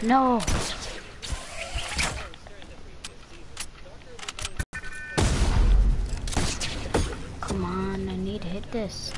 No. Come on, I need to hit this.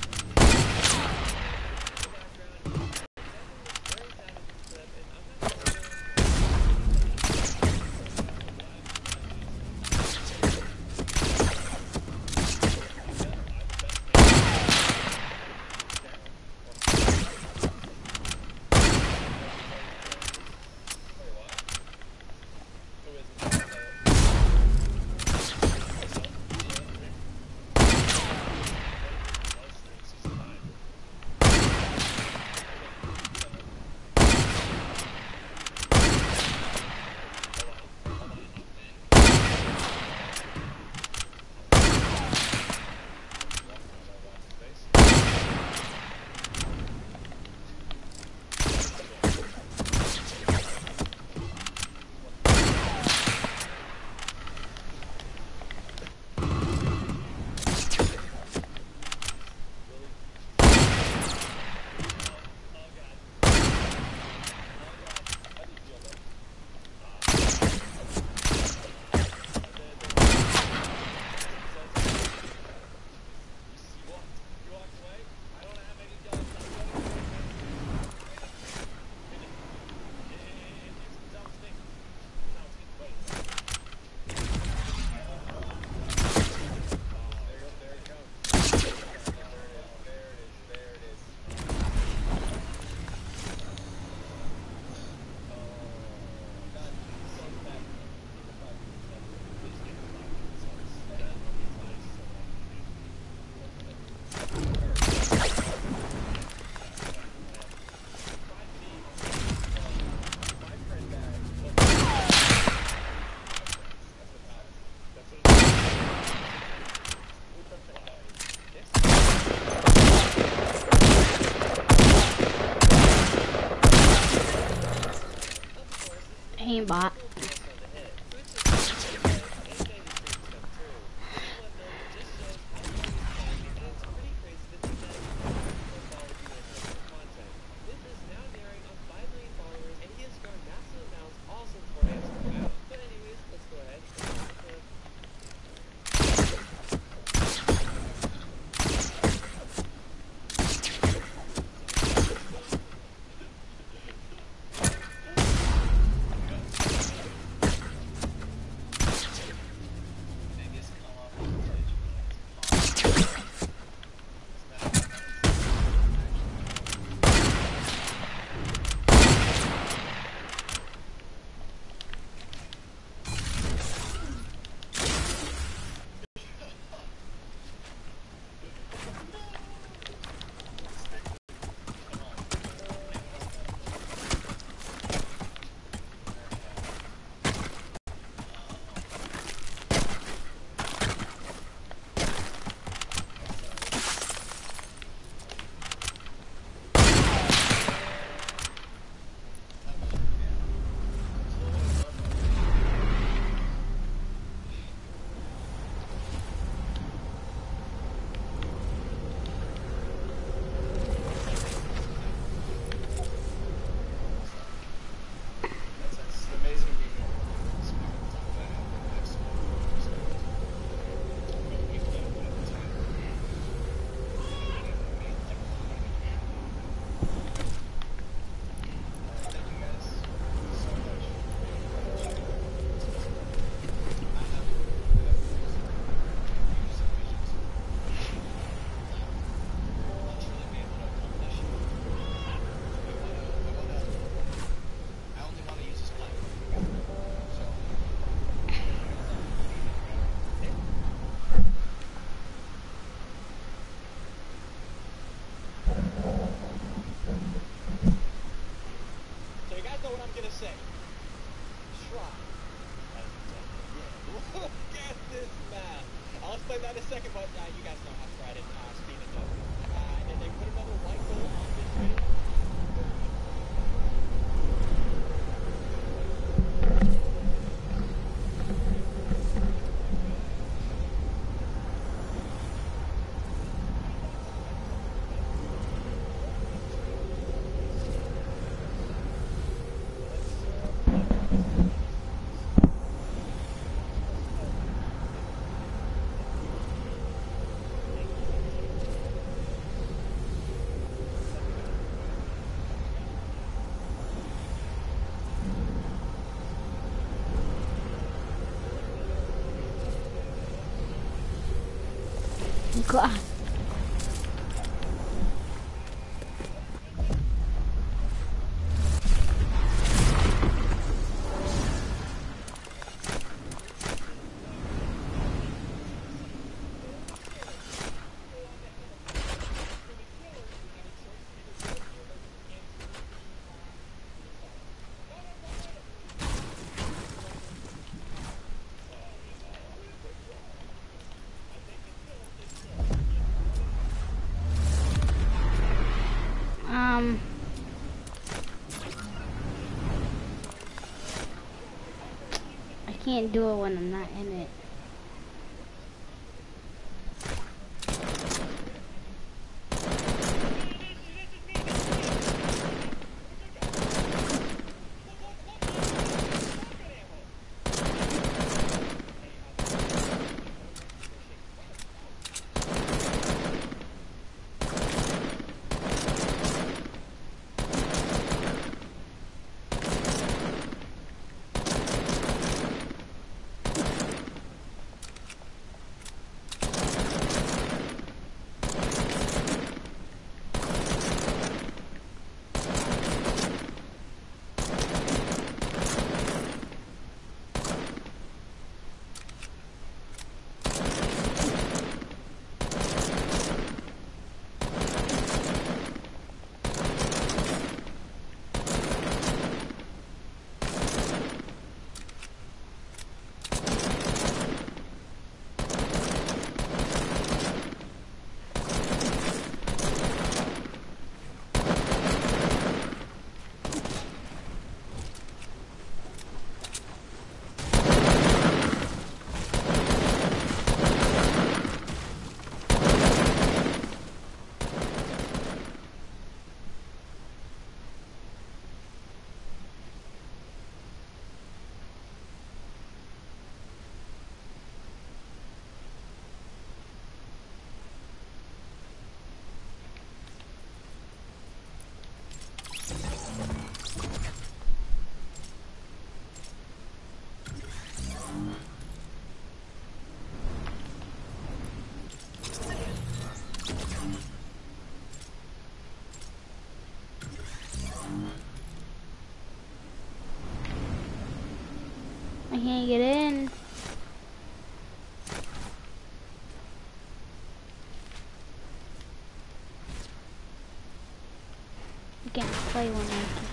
Aimbot. God. I can't do it when I'm not in it. I can't get in. I can't play one like it.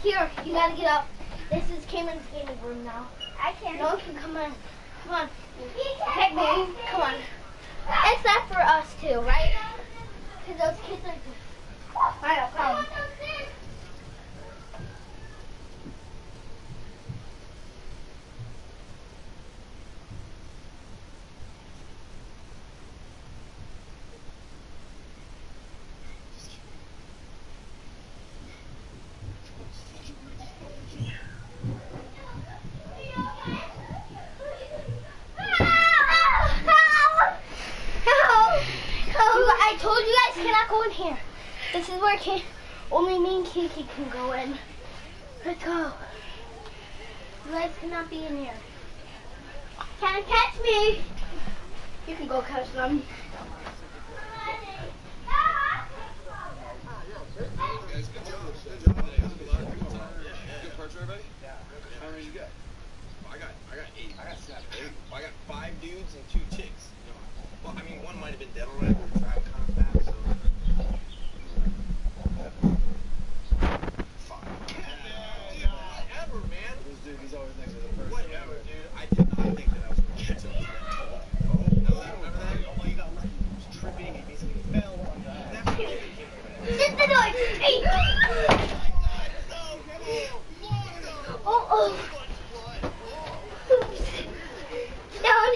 Here, you gotta get up. This is Cameron's gaming room now. I can't. No one can come on. Come on. Hey, baby. Come on. It's not for us too, right? Because those kids are. Alright, come. I told you guys cannot go in here. This is where only me and Kiki can go in. Let's go. You guys cannot be in here. Can't catch me. You can go catch them. Guys, good job. Good job. Good parts, everybody? Yeah. How many you got? I got 8. I got 7. I got 5 dudes and 2 chicks. Well, I mean, one might have been dead already, but the tribe kind of fast, so. 5. Whatever, man. This dude, he's always next to the person. Whatever, dude. I did not think that I was going to catch up to that. Oh, remember that? Oh, you got lucky. He was tripping. He basically fell. Shut the door. Hey. Oh. Down.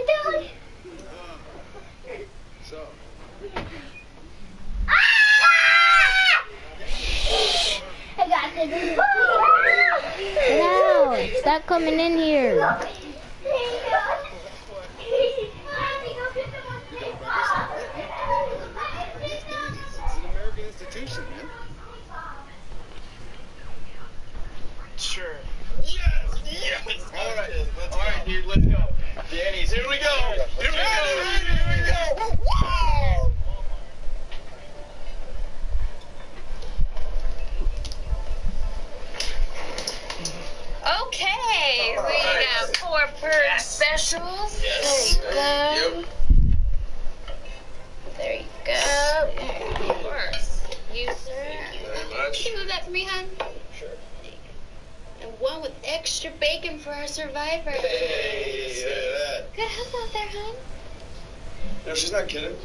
Down. So. I got this. Get out. Stop coming in here. It's an American institution, man. Sure. Yes! All right, dude, let's go. Danny's, here we go. Here we go. Whoa! Okay, we got 4 purge specials. Yes. There you go. Yep. There you go. Of course. User. Thank you very much. Can you do that for me, hon? Sure. And one with extra bacon for our survivor. Hey, look at that. Good hustle out there, hon. No, she's not kidding.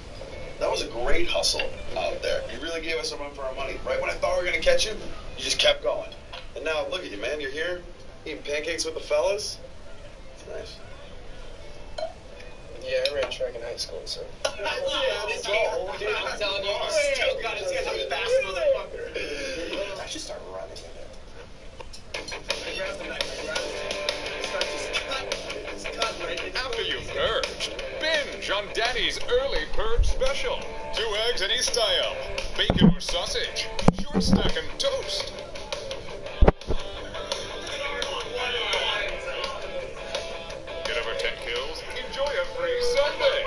That was a great hustle out there. You really gave us a run for our money. Right when I thought we were going to catch you, you just kept going. And now, look at you, man. You're here eating pancakes with the fellas. It's nice. Yeah, I ran track in high school, so. Let's go. Dude, I'm telling you, you still got it. This guy's a fast motherfucker. I should start running in it. After you've purged, binge on Danny's early purge special. 2 eggs any style, bacon or sausage, short stack and toast. Get over 10 kills, enjoy a free Sunday.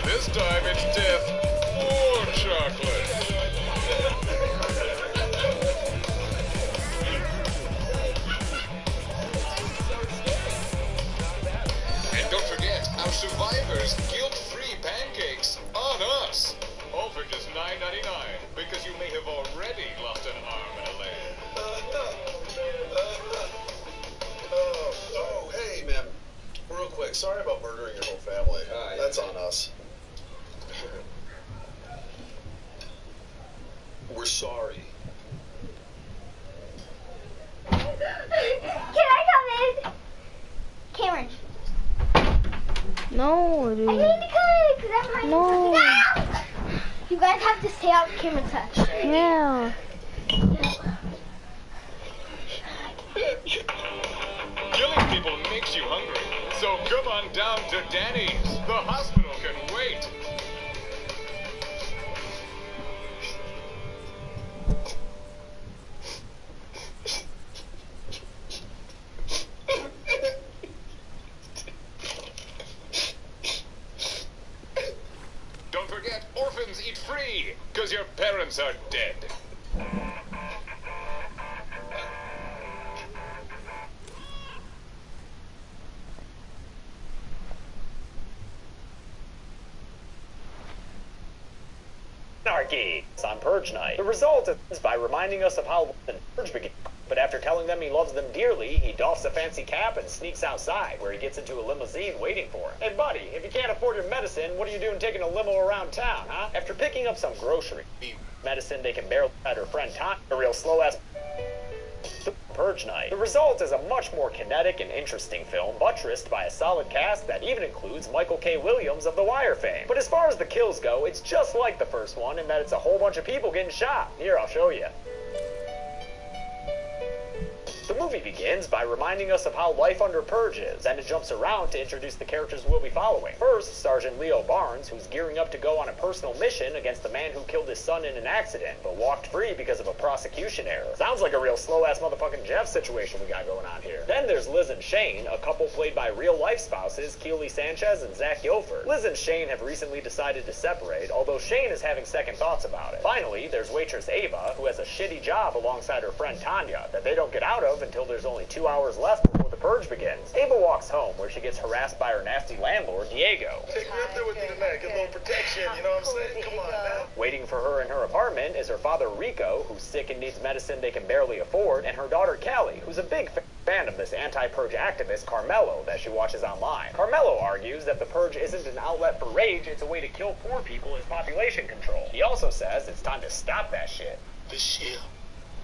This time it's death or chocolate. And don't forget, our survivors guilt-free pancakes on us. All for just $9.99, because you may have already lost an arm and a leg. Oh, hey, man. Real quick, sorry about murdering your whole family. That's on us. We're sorry. Can I come in? Cameron. No, dude. I need to go because I'm hiding. No. You guys have to stay out of Cameron's touch. Yeah. Killing people makes you hungry, so come on down to Danny's. The hospital can wait. Don't forget, orphans eat free, because your parents are dead. anarchy on Purge Night. The result is by reminding us of how the Purge began. But after telling them he loves them dearly, he doffs a fancy cap and sneaks outside, where he gets into a limousine waiting for him. Hey buddy, if you can't afford your medicine, what are you doing taking a limo around town, huh? After picking up some grocery medicine they can barely at her friend Tom, a real slow-ass Purge Night. The result is a much more kinetic and interesting film, buttressed by a solid cast that even includes Michael K. Williams of The Wire fame. But as far as the kills go, it's just like the first one in that it's a whole bunch of people getting shot. Here, I'll show you. The movie begins by reminding us of how life under Purge is, and it jumps around to introduce the characters we'll be following. First, Sergeant Leo Barnes, who's gearing up to go on a personal mission against the man who killed his son in an accident, but walked free because of a prosecution error. Sounds like a real slow-ass motherfucking Jeff situation we got going on here. Then there's Liz and Shane, a couple played by real-life spouses Keely Sanchez and Zach Yofer. Liz and Shane have recently decided to separate, although Shane is having second thoughts about it. Finally, there's waitress Ava, who has a shitty job alongside her friend Tanya that they don't get out of until there's only 2 hours left before the Purge begins. Ava walks home where she gets harassed by her nasty landlord, Diego. Take me up there with you tonight, get a little protection, you know what I'm saying? Come on now. Waiting for her in her apartment is her father Rico, who's sick and needs medicine they can barely afford, and her daughter Callie, who's a big fan of this anti-Purge activist Carmelo that she watches online. Carmelo argues that the Purge isn't an outlet for rage, it's a way to kill poor people as population control. He also says it's time to stop that shit. This year,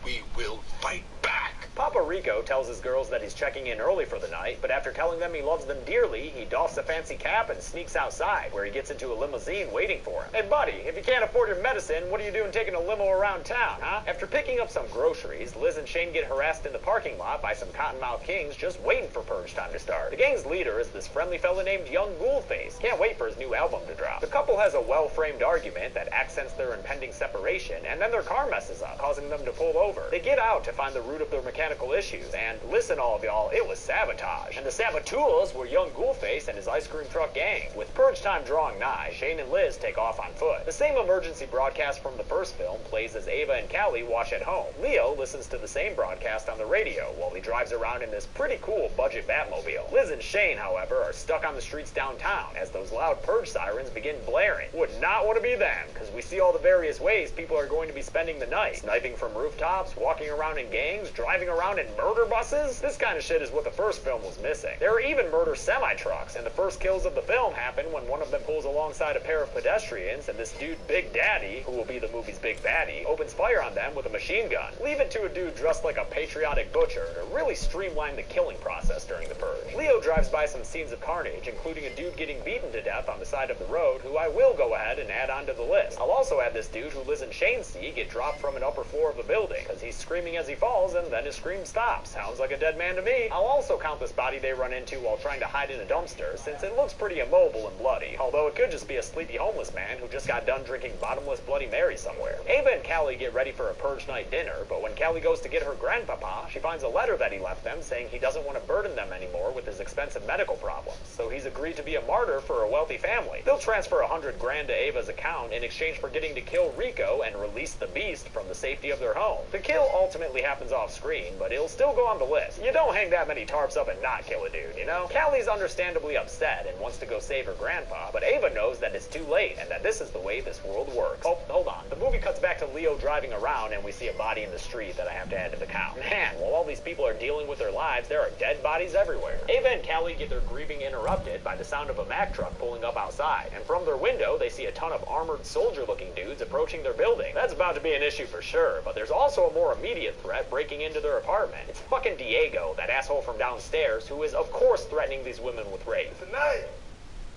we will fight back. Papa Rico tells his girls that he's checking in early for the night, but after telling them he loves them dearly, he doffs a fancy cap and sneaks outside, where he gets into a limousine waiting for him. Hey buddy, if you can't afford your medicine, what are you doing taking a limo around town, huh? After picking up some groceries, Liz and Shane get harassed in the parking lot by some cottonmouth kings just waiting for Purge time to start. The gang's leader is this friendly fella named Young Ghoulface. Can't wait for his new album to drop. The couple has a well-framed argument that accents their impending separation, and then their car messes up, causing them to pull over. They get out to find the root of their mechanical issues, and listen all of y'all, it was sabotage. And the saboteurs were Young Ghoulface and his ice cream truck gang. With Purge time drawing nigh, Shane and Liz take off on foot. The same emergency broadcast from the first film plays as Ava and Callie watch at home. Leo listens to the same broadcast on the radio while he drives around in this pretty cool budget Batmobile. Liz and Shane, however, are stuck on the streets downtown as those loud Purge sirens begin blaring. Would not want to be them, because we see all the various ways people are going to be spending the night. Sniping from rooftops, walking around in gangs, driving around in murder buses? This kind of shit is what the first film was missing. There are even murder semi-trucks, and the first kills of the film happen when one of them pulls alongside a pair of pedestrians, and this dude Big Daddy, who will be the movie's big baddie, opens fire on them with a machine gun. Leave it to a dude dressed like a patriotic butcher to really streamline the killing process during the Purge. Leo drives by some scenes of carnage, including a dude getting beaten to death on the side of the road, who I will go ahead and add onto the list. I'll also add this dude who Liz and Shane see get dropped from an upper floor of a building, because he's screaming as he falls, and then his scream stops. Sounds like a dead man to me. I'll also count this body they run into while trying to hide in a dumpster, since it looks pretty immobile and bloody, although it could just be a sleepy homeless man who just got done drinking bottomless Bloody Mary somewhere. Ava and Callie get ready for a Purge night dinner, but when Callie goes to get her grandpapa, she finds a letter that he left them saying he doesn't want to burden them anymore with his expensive medical problems, so he's agreed to be a martyr for a wealthy family. They'll transfer $100 grand to Ava's account in exchange for getting to kill Rico and release the beast from the safety of their home. The kill ultimately happens off screen, but it'll still go on the list. You don't hang that many tarps up and not kill a dude, you know? Callie's understandably upset and wants to go save her grandpa, but Ava knows that it's too late and that this is the way this world works. Oh, hold on. The movie cuts back to Leo driving around and we see a body in the street that I have to add to the count. Man, while all these people are dealing with their lives, there are dead bodies everywhere. Ava and Callie get their grieving interrupted by the sound of a Mack truck pulling up outside, and from their window they see a ton of armored soldier-looking dudes approaching their building. That's about to be an issue for sure, but there's also a more immediate threat breaking into their apartment. It's fucking Diego, that asshole from downstairs, who is of course threatening these women with rape. Tonight,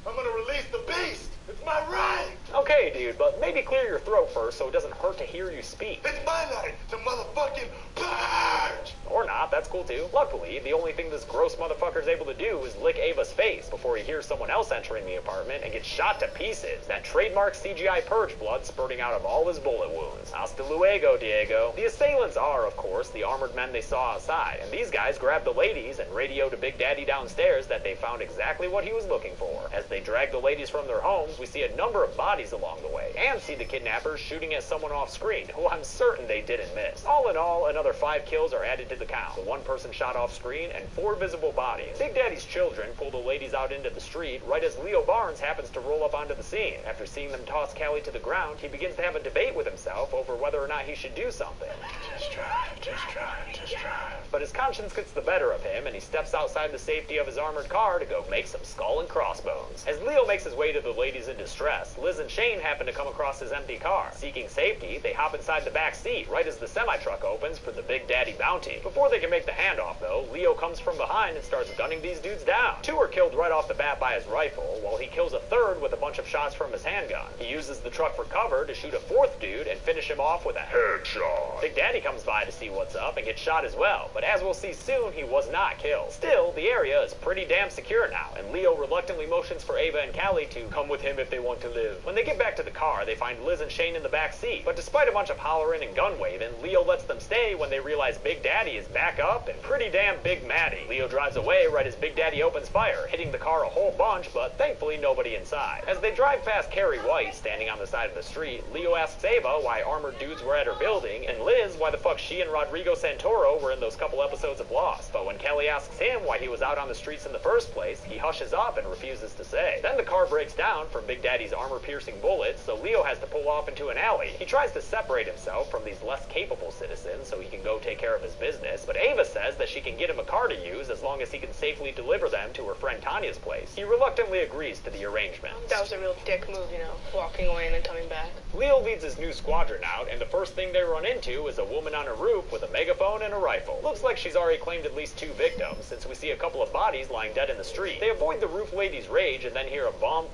I'm gonna release the beast. It's my right. Okay, dude, but maybe clear your throat first so it doesn't hurt to hear you speak. It's my night to motherfucking purge. Or not, that's cool too. Luckily, the only thing this gross motherfucker's able to do is lick Ava's face before he hears someone else entering the apartment and gets shot to pieces. That trademark CGI Purge blood spurting out of all his bullet wounds. Hasta luego, Diego. The assailants are, of course, the armored men they saw outside, and these guys grab the ladies and radio to Big Daddy downstairs that they found exactly what he was looking for. As they drag the ladies from their homes, we see a number of bodies along the way, and see the kidnappers shooting at someone off screen, who I'm certain they didn't miss. All in all, another 5 kills are added to the count. The one-person shot off screen, and 4 visible bodies. Big Daddy's children pull the ladies out into the street right as Leo Barnes happens to roll up onto the scene. After seeing them toss Callie to the ground, he begins to have a debate with himself over whether or not he should do something. Just drive. But his conscience gets the better of him, and he steps outside the safety of his armored car to go make some skull and crossbones. As Leo makes his way to the ladies in distress, Liz and Shane happen to come across his empty car. Seeking safety, they hop inside the back seat right as the semi-truck opens for the Big Daddy bounty. Before they can make the handoff, though, Leo comes from behind and starts gunning these dudes down. 2 are killed right off the bat by his rifle, while he kills a 3rd with a bunch of shots from his handgun. He uses the truck for cover to shoot a 4th dude and finish him off with a headshot. Big Daddy comes by to see what's up and gets shot as well, but as we'll see soon, he was not killed. Still, the area is pretty damn secure now, and Leo reluctantly motions for Ava and Callie to come with him if they want to live. When they get back to the car, they find Liz and Shane in the back seat, but despite a bunch of hollering and gun waving, Leo lets them stay when they realize Big Daddy is back up and pretty damn Big Matty. Leo drives away right as Big Daddy opens fire, hitting the car a whole bunch, but thankfully nobody inside. As they drive past Carrie White standing on the side of the street, Leo asks Ava why armored dudes were at her building, and Liz why the fuck she and Rodrigo Santoro were in those couple episodes of Lost. But when Kelly asks him why he was out on the streets in the first place, he hushes up and refuses to say. Then the car breaks down from Big Daddy's armor-piercing bullets, so Leo has to pull off into an alley. He tries to separate himself from these less capable citizens so he can go take care of his business, but Ava says that she can get him a car to use as long as he can safely deliver them to her friend Tanya's place. He reluctantly agrees to the arrangement. That was a real dick move, you know, walking away and then coming back. Leo leads his new squadron out, and the first thing they run into is a woman on a roof with a megaphone and a rifle. Looks like she's already claimed at least 2 victims, since we see a couple of bodies lying dead in the street. They avoid the roof lady's rage and then hear a bomb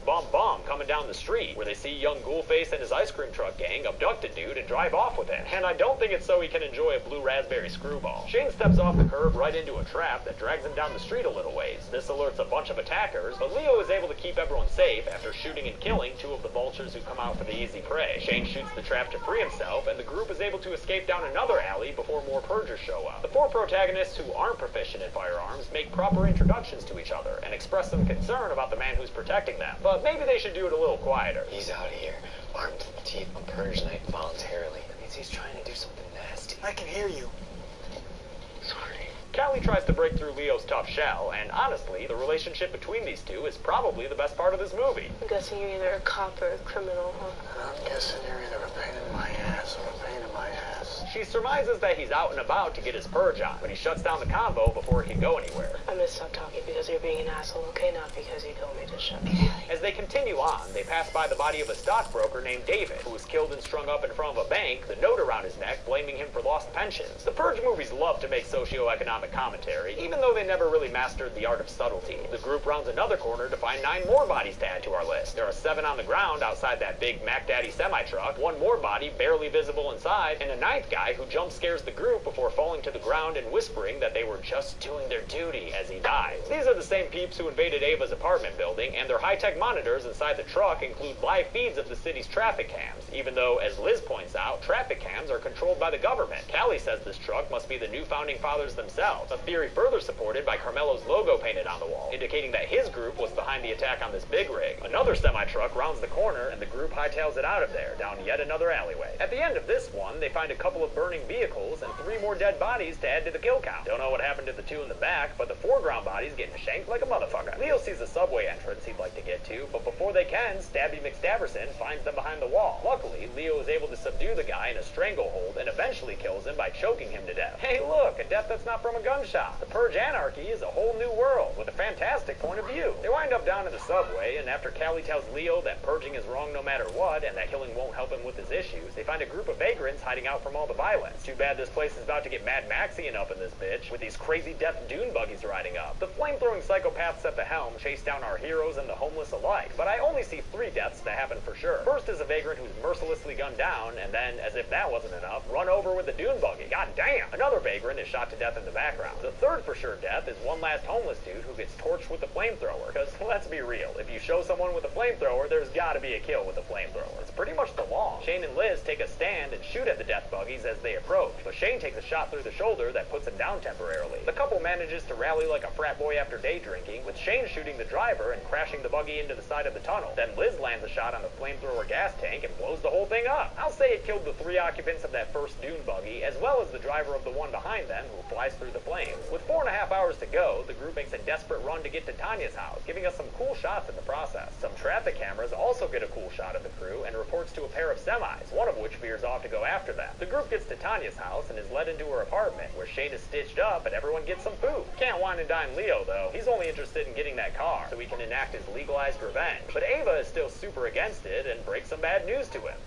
coming down the street, where they see young Ghoulface and his ice cream truck gang abduct a dude and drive off with him. And I don't think it's so he can enjoy a blue raspberry screwball. Shane steps off the curb right into a trap that drags him down the street a little ways. This alerts a bunch of attackers, but Leo is able to keep everyone safe after shooting and killing 2 of the vultures who come out for the easy prey. Shane shoots the trap to free himself, and the group is able to escape down another alley before more purgers show up. The 4 protagonists who aren't proficient in firearms make proper introductions to each other and express some concern about the man who's protecting them, but maybe they should do it a little quieter. He's out here, armed to the teeth on Purge Night voluntarily. That means he's trying to do something nasty. I can hear you. Sorry. Callie tries to break through Leo's tough shell, and honestly, the relationship between these 2 is probably the best part of this movie. I'm guessing you're either a cop or a criminal, huh? I'm guessing you're either a pain in my ass or a pain in my ass. She surmises that he's out and about to get his purge on, but he shuts down the convo before he can go anywhere. I'm gonna stop talking because you're being an asshole, okay? Not because you told me to shut up. As they continue on, they pass by the body of a stockbroker named David, who was killed and strung up in front of a bank, the note around his neck blaming him for lost pensions. The Purge movies love to make socio-economic commentary, even though they never really mastered the art of subtlety. The group rounds another corner to find 9 more bodies to add to our list. There are 7 on the ground outside that big Mac Daddy semi-truck, 1 more body barely visible inside, and a 9th guy who jump scares the group before falling to the ground and whispering that they were just doing their duty as he dies. These are the same peeps who invaded Ava's apartment building, and their high-tech monitors inside the truck include live feeds of the city's traffic cams, even though, as Liz points out, traffic cams are controlled by the government. Callie says this truck must be the new founding fathers themselves, a theory further supported by Carmelo's logo painted on the wall, indicating that his group was behind the attack on this big rig. Another semi-truck rounds the corner, and the group hightails it out of there, down yet another alleyway. At the end of this one, they find a couple of burning vehicles and 3 more dead bodies to add to the kill count. Don't know what happened to the 2 in the back, but the foreground body's getting shanked like a motherfucker. Leo sees a subway entrance he'd like to get to, but before they can, Stabby McStabberson finds them behind the wall. Luckily, Leo is able to subdue the guy in a stranglehold and eventually kills him by choking him to death. Hey look, a death that's not from a gunshot. The Purge Anarchy is a whole new world with a fantastic point of view. They wind up down in the subway, and after Callie tells Leo that purging is wrong no matter what and that killing won't help him with his issues, they find a group of vagrants hiding out from all the violence. Too bad this place is about to get Mad Maxian up in this bitch, with these crazy death dune buggies riding up. The flame-throwing psychopaths at the helm chase down our heroes and the homeless alike, but I only see 3 deaths that happen for sure. First is a vagrant who's mercilessly gunned down, and then, as if that wasn't enough, run over with the dune buggy. God damn! Another vagrant is shot to death in the background. The third for sure death is one last homeless dude who gets torched with a flamethrower, because let's be real, if you show someone with a flamethrower, there's gotta be a kill with a flamethrower. It's pretty much the law. Shane and Liz take a stand and shoot at the death buggies as they approach, but Shane takes a shot through the shoulder that puts him down temporarily. The couple manages to rally like a frat boy after day drinking, with Shane shooting the driver and crashing the buggy into the side of the tunnel. Then Liz lands a shot on the flamethrower gas tank and blows the whole thing up. I'll say it killed the 3 occupants of that first dune buggy, as well as the driver of the one behind them, who flies through the flames. With 4.5 hours to go, the group makes a desperate run to get to Tanya's house, giving us some cool shots in the process. Some traffic cameras also get a cool shot of the crew and reports to a pair of semis, one of which veers off to go after them. The group gets to Tanya's house and is led into her apartment, where Shane is stitched up and everyone gets some food. Can't wine and dine Leo, though. He's only interested in getting that car, so he can enact his legalized revenge. But Ava is still super against it and breaks some bad news to him.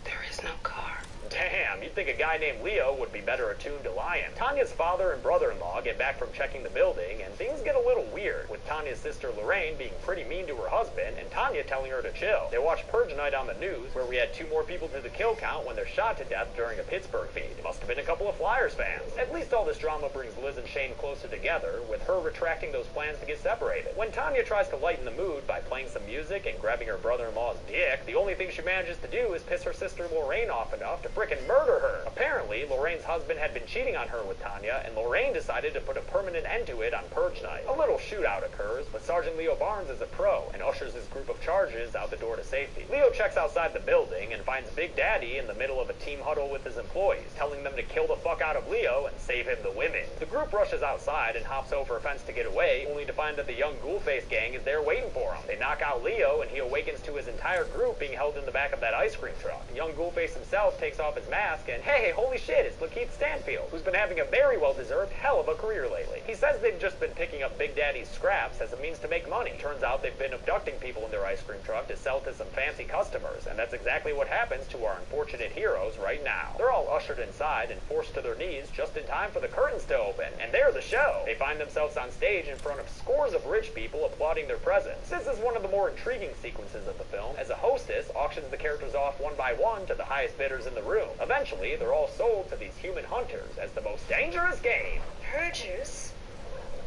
There is no car. Damn, you'd think a guy named Leo would be better attuned to lying. Tanya's father and brother-in-law get back from checking the building, and things get a little weird, with Tanya's sister Lorraine being pretty mean to her husband, and Tanya telling her to chill. They watch Purge Night on the news, where we had 2 more people to the kill count when they're shot to death during a Pittsburgh feed. Must have been a couple of Flyers fans. At least all this drama brings Liz and Shane closer together, with her retracting those plans to get separated. When Tanya tries to lighten the mood by playing some music and grabbing her brother-in-law's dick, the only thing she manages to do is piss her sister Lorraine off enough to frickin' murder her. Apparently, Lorraine's husband had been cheating on her with Tanya, and Lorraine decided to put a permanent end to it on Purge Night. A little shootout occurs, but Sergeant Leo Barnes is a pro and ushers his group of charges out the door to safety. Leo checks outside the building and finds Big Daddy in the middle of a team huddle with his employees, telling them to kill the fuck out of Leo and save him the women. The group rushes outside and hops over a fence to get away, only to find that the young Ghoulface gang is there waiting for him. They knock out Leo, and he awakens to his entire group being held in the back of that ice cream truck. Young Ghoulface himself takes off his mask and, hey, holy shit, it's Lakeith Stanfield, who's been having a very well-deserved hell of a career lately. He says they've just been picking up Big Daddy's scraps as a means to make money. Turns out they've been abducting people in their ice cream truck to sell to some fancy customers, and that's exactly what happens to our unfortunate heroes right now. They're all ushered inside and forced to their knees just in time for the curtains to open, and there's the show. They find themselves on stage in front of scores of rich people applauding their presence. This is one of the more intriguing sequences of the film, as a hostess auctions the characters off one by one to the highest bidders in the room. Eventually, they're all sold to these human hunters as the most dangerous game. Purgers,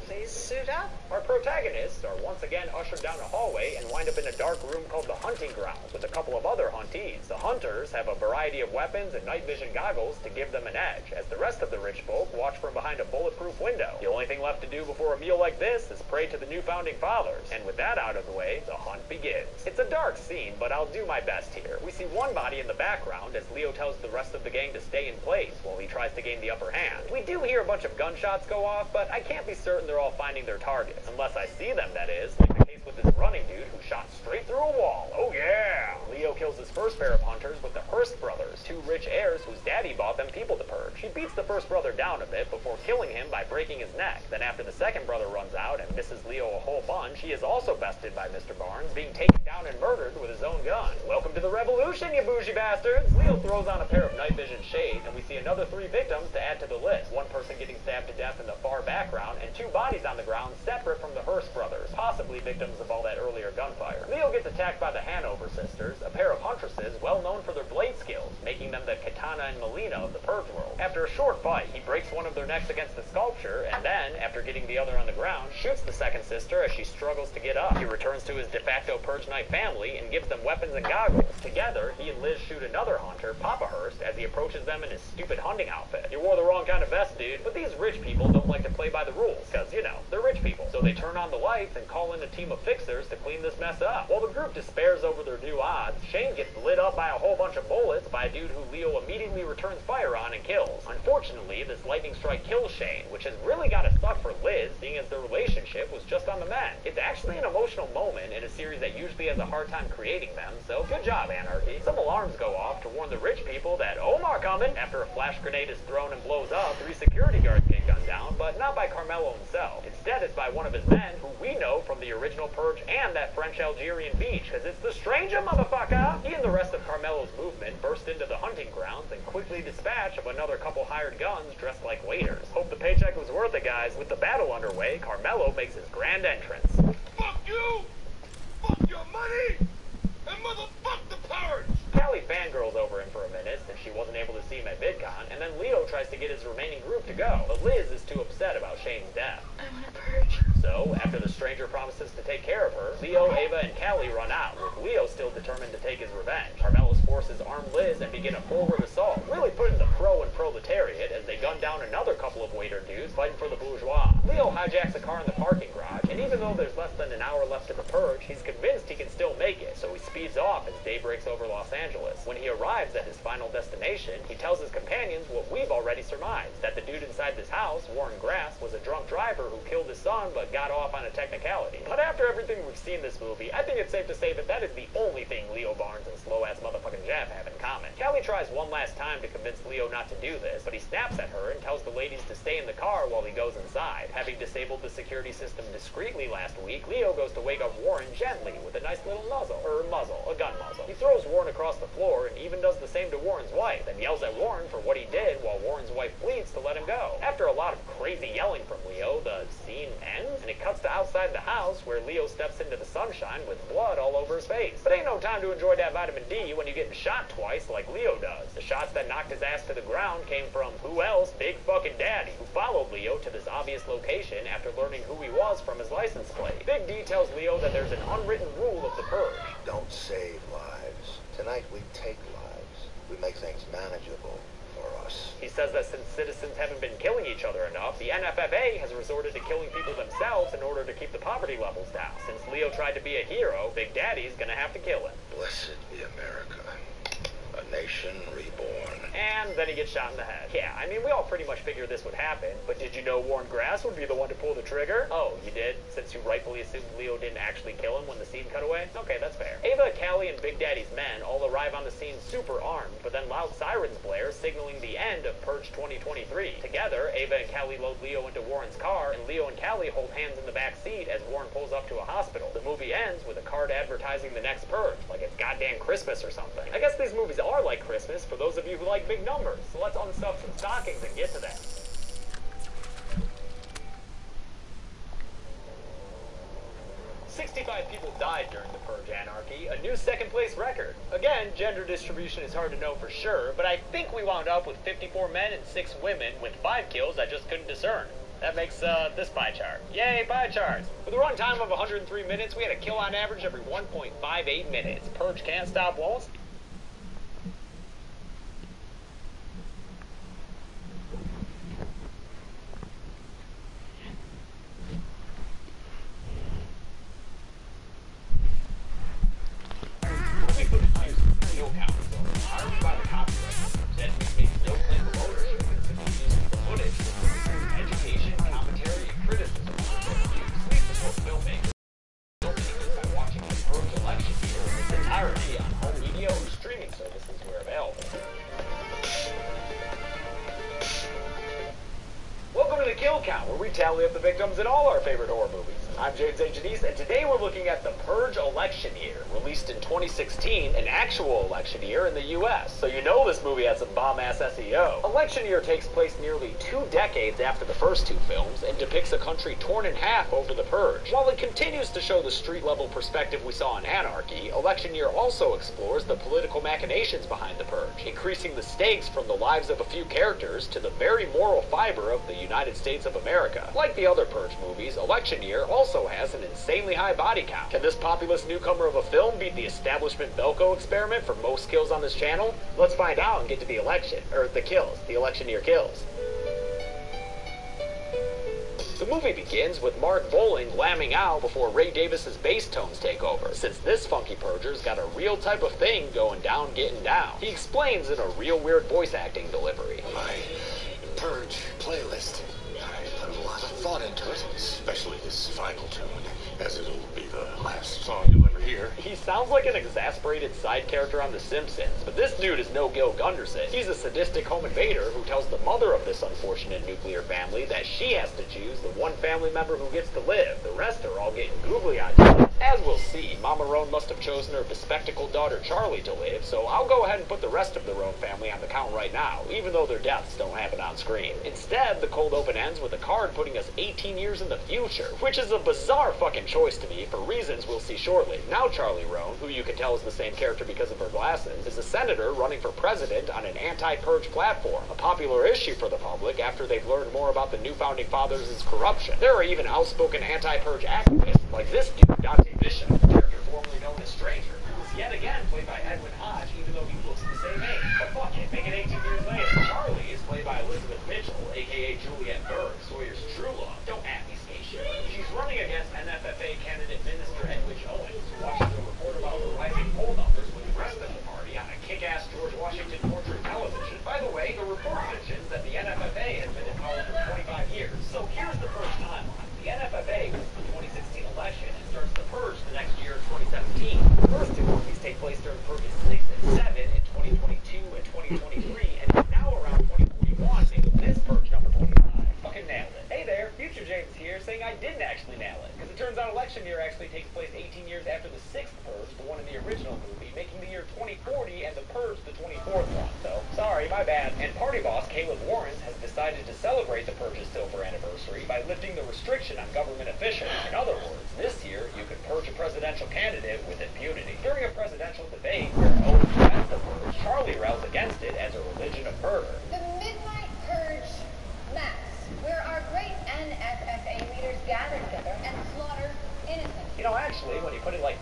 please suit up. Our protagonists are once again ushered down a hallway and wind up in a dark room called the Hunting Grounds with a couple of other huntees. The hunters have a variety of weapons and night vision goggles to give them an edge, as the rest of the rich folk watch from behind a bulletproof window. The only thing left to do before a meal like this is pray to the new founding fathers, and with that out of the way, the hunt begins. It's a dark scene, but I'll do my best here. We see one body in the background as Leo tells the rest of the gang to stay in place while he tries to gain the upper hand. We do hear a bunch of gunshots go off, but I can't be certain they're all finding their targets, unless I see them, that is, like the case with this running dude who shot straight through a wall. Oh yeah! Leo kills his first pair of hunters with the Hearst brothers, 2 rich heirs whose daddy bought them people to purge. He beats the first brother down a bit before killing him by breaking his neck. Then after the second brother runs out and misses Leo a whole bunch, he is also bested by Mr. Barnes, being taken down and murdered with his own gun. Welcome to the revolution, you bougie bastards! Leo throws on a pair of night vision shades, and we see another 3 victims to add to the list. One person getting stabbed to death in the far background, and 2 bodies on the ground separate from the Hearst brothers, possibly victims of all that earlier gunfire. Leo gets attacked by the Hanover sisters, a pair of huntresses well known for their blade skills, making them the Katana and Melina of the Purge world. After a short fight, he breaks one of their necks against the sculpture, and then, after getting the other on the ground, shoots the second sister as she struggles to get up. He returns to his de facto Purge Night family and gives them weapons and goggles. Together, he and Liz shoot another hunter, Papa Hearst, as he approaches them in his stupid hunting outfit. You wore the wrong kind of vest, dude, but these rich people don't like to play by the rules, because, you know, they're rich people. So they turn on the lights and call in a team of fixers to clean this mess up. While the group despairs over their new odds, Shane gets lit up by a whole bunch of bullets by a dude who Leo immediately returns fire on and kills. Unfortunately, this lightning strike kills Shane, which has really got to suck for Liz, seeing as their relationship was just on the mend. It's actually an emotional moment in a series that usually has a hard time creating them, so good job, Anarchy. Some alarms go off to warn the rich people that Omar coming. After a flash grenade is thrown and blows up, 3 security guards get gunned down, but not by Carmelo himself. Instead, it's by one of his men, who we know from the original Purge and that French-Algerian beach, because it's the Stranger, motherfucker! He and the rest of Carmelo's movement burst into the hunting grounds and quickly dispatch of another couple hired guns dressed like waiters. Hope the paycheck was worth it, guys. With the battle underway, Carmelo makes his grand entrance. Fuck you! Fuck your money! And motherfuck the Purge! Callie fangirls over him for a minute since she wasn't able to see him at VidCon, and then Leo tries to get his remaining group to go, but Liz is too upset about Shane's death. I want to purge. So, after the stranger promises to take care of her, Leo, Ava, and Callie run out, with Leo still determined to take his revenge. Carmelo's forces arm Liz and begin a forward assault, really putting the pro and proletariat as they gun down another couple of waiter dudes fighting for the bourgeois. Leo hijacks a car in the parking garage, and even though there's less than an hour left to the purge, he's convinced he can still make it, so he speeds off as day breaks over Los Angeles. When he arrives at his final destination, he tells his companions what we've already surmised, that the dude inside this house, Warren Grass, was a drunk driver who killed his son but got off on a technicality. But after everything we've seen this movie, I think it's safe to say that that is the only thing Leo Barnes and slow-ass motherfucking Jeff have in common. Callie tries one last time to convince Leo not to do this, but he snaps at her and tells the ladies to stay in the car while he goes inside. Having disabled the security system discreetly last week, Leo goes to wake up Warren gently with a nice little a gun muzzle. He throws Warren across the floor and even does the same to Warren's wife, and yells at Warren for what he did while Warren's wife pleads to let him go. After a lot of crazy yelling from Leo, the scene ends, and it cuts to outside the house where Leo steps into the sunshine with blood all over his face. But ain't no time to enjoy that vitamin D when you're getting shot twice like Leo does. The shots that knocked his ass to the ground came from who else? Big fucking Daddy, who followed Leo to this obvious location after learning who he was from his license plate. Big D tells Leo that there's an unwritten rule of the purge. Don't save lives. Tonight we take lives. We make things manageable for us. He says that since citizens haven't been killing each other enough, the NFFA has resorted to killing people themselves in order to keep the poverty levels down. Since Leo tried to be a hero, Big Daddy's gonna have to kill him. Blessed be America, a nation reborn. And then he gets shot in the head. Yeah, I mean, we all pretty much figured this would happen, but did you know Warren Grass would be the one to pull the trigger? Oh, you did? Since you rightfully assumed Leo didn't actually kill him when the scene cut away? Okay, that's fair. Ava, Callie, and Big Daddy's men all arrive on the scene super armed, but then loud sirens blare, signaling the end of Purge 2023. Together, Ava and Callie load Leo into Warren's car, and Leo and Callie hold hands in the back seat as Warren pulls up to a hospital. The movie ends with a card advertising the next Purge, like it's goddamn Christmas or something. I guess these movies are like Christmas for those of you who like big numbers, so let's unstuff some stockings and get to that. "65 people died during the Purge Anarchy, a new second-place record. Again, gender distribution is hard to know for sure, but I think we wound up with 54 men and 6 women, with 5 kills I just couldn't discern. That makes this pie chart. Yay, pie charts! With a runtime of 103 minutes, we had a kill on average every 1.58 minutes. Purge can't stop, won't stop. Tally up the victims in all our favorite horror movies. I'm James A. Janice, and today we're looking at the Purge election year, released in 2016, an actual election year in the U.S. So you know this movie has some bomb-ass SEO. Election year takes place nearly 2 decades after the first 2 films, and depicts a country torn in half over the Purge. While it continues to show the street-level perspective we saw in Anarchy, election year also explores the political machinations behind the Purge, increasing the stakes from the lives of a few characters to the very moral fiber of the United States of America. Like the other Purge movies, election year also has an insanely high body count. Can this populist newcomer of a film beat the establishment Belko experiment for most kills on this channel? Let's find out and get to the election, or the kills, the election year kills. The movie begins with Mark Bowling lambing out before Ray Davis's bass tones take over, since this funky purger's got a real type of thing going down, getting down. He explains in a real weird voice acting delivery. My Purge playlist. I put a lot of thought into it, especially this final tune, as it'll be the last song you'll ever hear. He sounds like an exasperated side character on The Simpsons, but this dude is no Gil Gunderson. He's a sadistic home invader who tells the mother of this unfortunate nuclear family that she has to choose the one family member who gets to live. The rest are all getting googly-eyed. As we'll see, Mama Roan must have chosen her bespectacled daughter Charlie to live, so I'll go ahead and put the rest of the Roan family on the count right now, even though their deaths don't happen on screen. Instead, the cold open ends with a card putting us 18 years in the future, which is a bizarre fucking choice to me for reasons we'll see shortly. Now Charlie Roan, who you can tell is the same character because of her glasses, is a senator running for president on an anti-purge platform, a popular issue for the public after they've learned more about the new founding fathers' corruption. There are even outspoken anti-purge activists like this dude, Dante Bishop, the character formerly known as Stranger, who's yet again played by Edwin Hodge, even though he looks the same age. But fuck it, make it 18 years later. Charlie is played by Elizabeth Mitchell, aka Juliette Berg, Sawyer's true love. Don't at me, Skate Shiver. She's running against NFFA candidate Minister Edwidge Owens, who watches a report about the rising poll numbers with the rest of the party on a kick-ass George Washington portrait television. By the way, the report mentions that the NFFA has been in power for 25 years. So here's the first timeline. The NFFA wins the 2016 election and starts the purge the next year in 2017. The first two movies take place during purges 6 and 7 in 2022 and 2023, and now around 2041, making this purge number 25. Fucking nailed it. Hey there, Future James here, saying I didn't actually nail it, because it turns out election year actually takes place 18 years after the 6th purge, the one in the original movie, making the year 2040 and the purge the 24th one. So, sorry, my bad. And party boss Caleb Warren has decided to celebrate the purge's silver anniversary by lifting the restriction on government officials. In other words, this year you can purge a presidential candidate with impunity. During a presidential debate where Owens defends the purge, Charlie rails against it as a religion of murder. The Midnight Purge Mass, where our great NFFA leaders gather together and slaughter innocents. You know, actually, when you put it like